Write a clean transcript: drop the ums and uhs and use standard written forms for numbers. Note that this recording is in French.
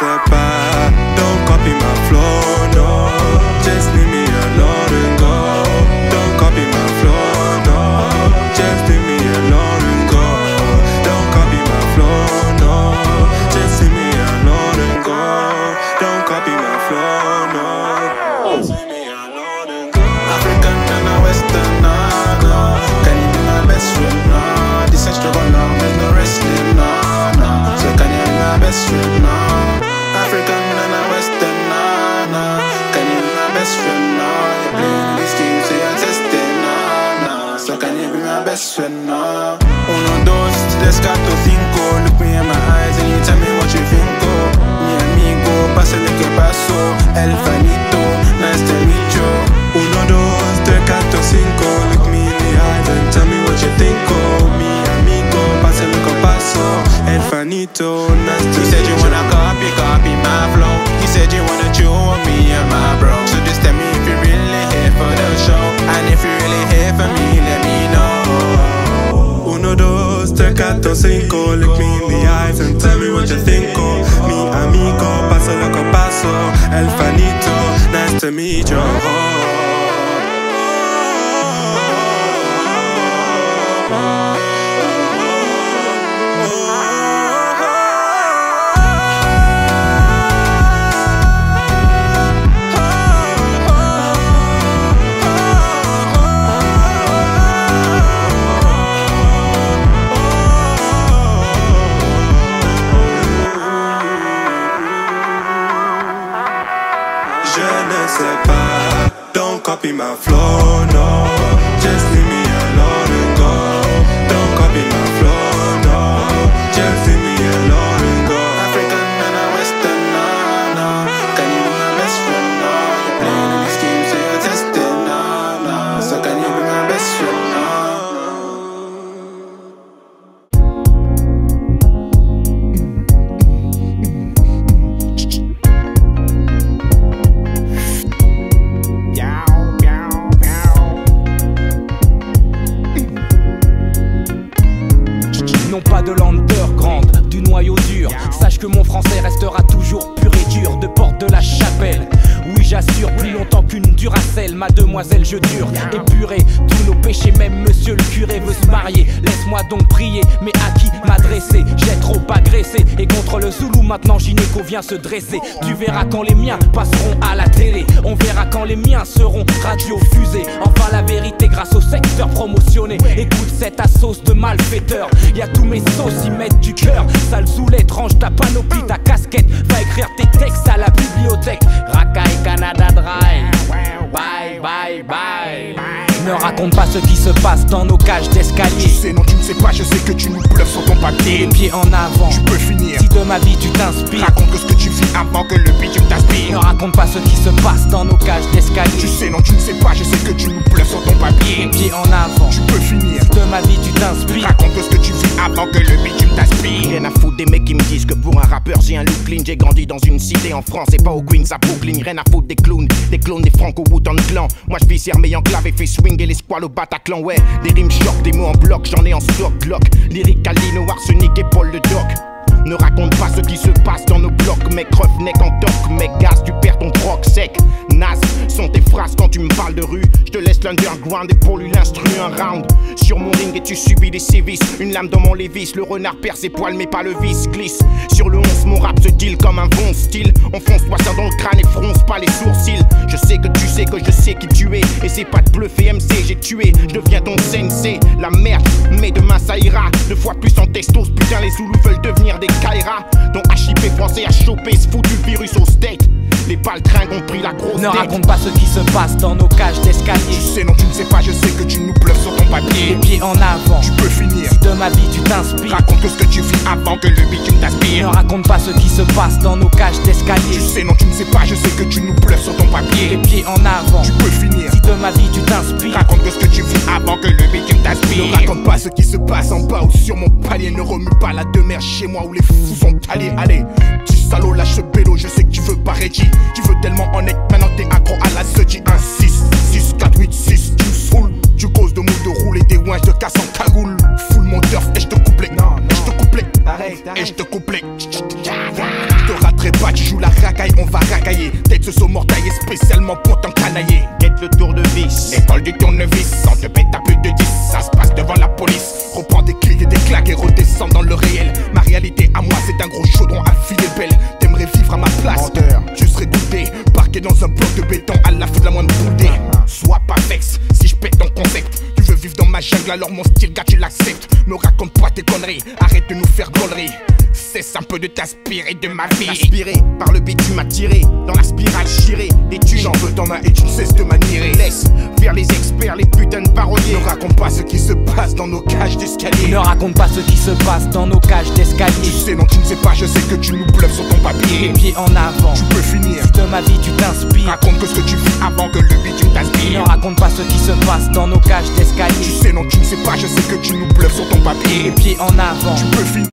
sais pas, don't copy my flow, no. Just leave me alone and go. Don't copy my flow, no. Just leave me alone and go. Don't copy my flow, no. Just leave me alone and go. Don't copy my flow, no. Just leave me alone and go. African and a Western, no. Can you be my best friend, no? This ain't struggle now, there's no wrestling, no. So can you be my best friend, no? African and a Western, no. Can you be my best friend, no? You're playing this game, so you're testing, no. So can you be my best friend, no? 1, 2, 3, 4, 5. Look me in my eyes and you tell me what you think, oh. Mi amigo, pásale que pasó. El Fanito, nice to meet you. 1, 2, 3, 4, 5. Look me in the eyes and tell me what you think, oh. Mi amigo, pásale que pasó. El Fanito, nice to meet you. He said you wanna copy my flow. He said you wanna chew on me and my bro. So just tell me if you're really here for the show. And if you're really here for me, let me know. 1, 2, 3, 4, 5. Look me in the eyes and tell me what you think, oh. Mi amigo, pásalo que pasó. El Fanito, nice to meet you. Je ne sais pas, don't copy my flow, no. Just leave me alone and go. Don't copy my flow, no. Just leave me alone and go. African and a Western, no. Can you be my best friend, no? You're playing in this game, so you're testing, no. So can you be my best friend, no? Non pas de l'underground, du noyau dur. Sache que mon français restera toujours pur et dur. De porte de la chapelle, oui j'assure, plus longtemps qu'une Duracell. Mademoiselle je dure, épuré tous nos péchés. Même monsieur le curé veut se marier. Laisse-moi donc prier, mais à qui m'adresser? J'ai trop agressé. Et contre le Zoulou maintenant gynéco vient se dresser. Tu verras quand les miens passeront à la télé. On verra quand les miens seront radiofusés. Enfin la vérité grâce au secteur promotionné. Écoute cette sauce de malfaiteur. Y'a tous mes sauces, y mettent du cœur. Sale zoulette, range ta panoplie, ta casquette. Va écrire tes textes à la bibliothèque. Racaille Canada Drive. Bye bye bye. Ne raconte pas ce qui se passe dans nos cages d'escalier. Tu sais, non, tu ne sais pas, je sais que tu nous bluffes sur ton papier. Les pieds en avant, tu peux finir. Si de ma vie tu t'inspires, raconte que ce que tu vis avant que le bitume t'aspire. Ne raconte pas ce qui se passe dans nos cages d'escalier. Tu sais, non, tu ne sais pas, je sais que tu nous bluffes sur ton papier. Les pieds en avant, tu peux finir. Si de ma vie tu t'inspires, raconte que ce que tu vis avant que le bitume t'aspire. Rien à foutre des mecs qui me disent que pour un rappeur j'ai un look clean. J'ai grandi dans une cité en France et pas au Queens à Brooklyn. Rien à foutre des clowns, des franco Wu-Tang Clan. Moi je vis armé en clave et fait swinguer les squales au Bataclan. Ouais, des rimes choc, des mots en bloc, j'en ai en stock, Glock. Lyrique, Alino, Arsenic et Paul le Doc. Ne raconte pas ce qui se passe dans nos blocs, mec, roughneck en toc, mec, gaz, tu perds ton troc sec. Nas, sont tes phrases quand tu me parles de rue. Je te laisse l'underground et pour lui l'instru un round. Sur mon ring et tu subis des sévices. Une lame dans mon Lévis, le renard perd ses poils mais pas le vice. Glisse sur le 11, mon rap se deal comme un bon style. On fonce toi ça dans le crâne et fronce pas les sourcils. Je sais que tu sais que je sais qui tu es. Et c'est pas de bluffer MC, j'ai tué. Je deviens ton sensei, la merde, mais demain ça ira. 2 fois plus en testos, putain les Zoulous veulent devenir des Kaira. Ton HIP français a chopé ce foutu virus au steak. Les baltringues ont pris la grosse Ne tête. raconte pas ce qui se passe dans nos cages d'escalier. Tu sais, non, tu ne sais pas, je sais que tu nous bluffes sur ton papier. Les pieds en avant, tu peux finir. Si de ma vie tu t'inspires, raconte que ce que tu vis avant que le bitume t'aspire. Ne raconte pas ce qui se passe dans nos cages d'escalier. Tu sais, non, tu ne sais pas, je sais que tu nous bluffes sur ton papier. Les pieds en avant, tu peux finir. Si de ma vie tu t'inspires, raconte que ce que tu vis avant que le bitume t'aspire. Ne raconte pas ce qui se passe en bas ou sur mon palier. Ne remue pas la demeure chez moi où les fous sont allés. Allez, petit salaud, lâche ce pélo, je sais que tu veux pas Reggie. Tu veux tellement en être, maintenant t'es accro à la Zeddy. 1, 6, 6, 4, 8, 6, tu me saoules. Tu causes de mou de roule et des ouins, je te casse en cagoule. Full mon turf et je te coupe les. Et je te coupe les. Et je te coupe les. Je te raterai pas, des tournevis. Sans te pète à plus de 10, ça se passe devant la police. Reprends des clics et des claques et redescends dans le réel. Ma réalité à moi c'est un gros chaudron à filer belle. T'aimerais vivre à ma place, menteur. Tu serais goûté, parqué dans un bloc de béton à la fin de la moindre boudée. Sois pas vexe si je pète ton concept. Tu veux vivre dans ma jungle alors mon style gars tu l'acceptes. Me raconte pas tes conneries, arrête de nous faire gaulerie. Cesse un peu de t'inspirer de ma vie. Inspiré par le beat tu m'as tiré dans la spirale chirée. Et tu j'en veux t'en as et tu ne cesses de manier. Laisse faire les experts, les putains de paroliers. Ne raconte pas ce qui se passe dans nos cages d'escalier. Ne raconte pas ce qui se passe dans nos cages d'escalier. Tu sais non tu ne sais pas, je sais que tu nous bluffes sur ton papier. Les pieds en avant, tu peux finir. Si de ma vie tu t'inspires, raconte que ce que tu vis avant que le beat tu t'inspire. Ne raconte pas ce qui se passe dans nos cages d'escalier. Tu sais non tu ne sais pas, je sais que tu nous bluffes sur ton papier. Les pieds en avant, tu peux finir.